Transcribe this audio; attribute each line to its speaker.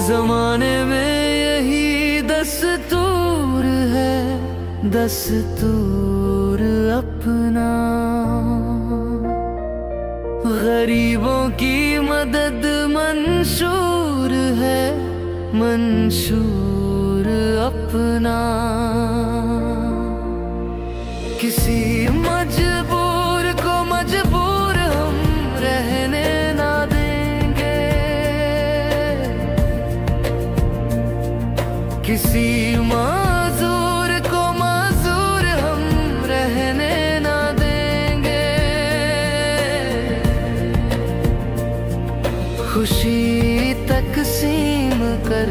Speaker 1: जमाने में यही दस्तूर है, दस्तूर अपना। गरीबों की मदद मंशूर है, मंशूर अपना। किसी मजबूर को मजबूर हम रहने ना देंगे, किसी माजूर को माजूर हम रहने ना देंगे। खुशी तकसीम कर